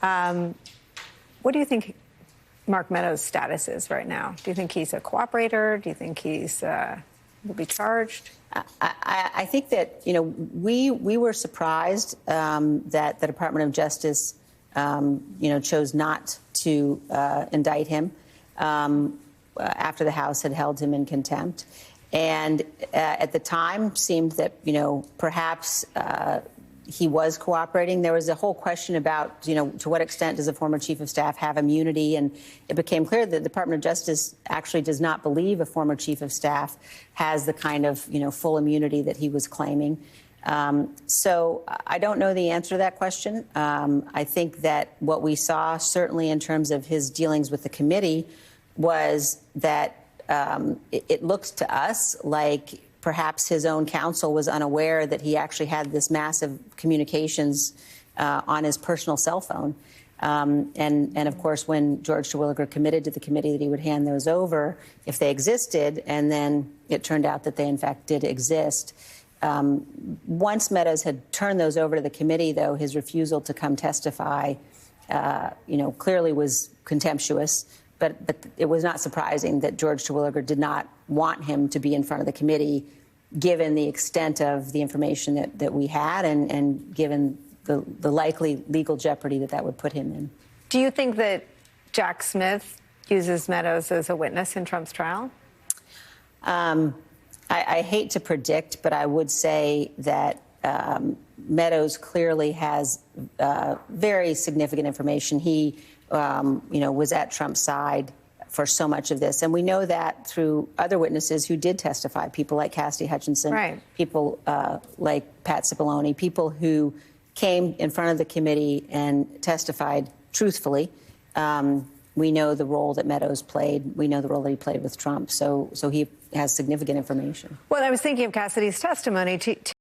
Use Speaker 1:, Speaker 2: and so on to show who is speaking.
Speaker 1: What do you think Mark Meadows' status is right now? Do you think he's a cooperator? Do you think he's will be charged?
Speaker 2: I think that, you know, we were surprised that the Department of Justice, you know, chose not to indict him after the House had held him in contempt. And at the time seemed that, you know, perhaps he was cooperating. There was a whole question about, you know, to what extent does a former chief of staff have immunity? And it became clear that the Department of Justice actually does not believe a former chief of staff has the kind of, you know, full immunity that he was claiming. So I don't know the answer to that question. I think that what we saw, certainly in terms of his dealings with the committee, was that it looked to us like perhaps his own counsel was unaware that he actually had this massive communications on his personal cell phone. And of course, when George Terwilliger committed to the committee that he would hand those over if they existed, and then it turned out that they, in fact, did exist. Once Meadows had turned those over to the committee, though, his refusal to come testify, you know, clearly was contemptuous. But it was not surprising that George Terwilliger did not want him to be in front of the committee, given the extent of the information that we had and given the likely legal jeopardy that would put him in.
Speaker 1: Do you think that Jack Smith uses Meadows as a witness in Trump's trial?
Speaker 2: I hate to predict, but I would say that Meadows clearly has very significant information. He you know, was at Trump's side for so much of this. And we know that through other witnesses who did testify, people like Cassidy Hutchinson,
Speaker 1: right,
Speaker 2: people like Pat Cipollone, people who came in front of the committee and testified truthfully. We know the role that Meadows played. We know the role that he played with Trump. So he has significant information.
Speaker 1: Well, I was thinking of Cassidy's testimony.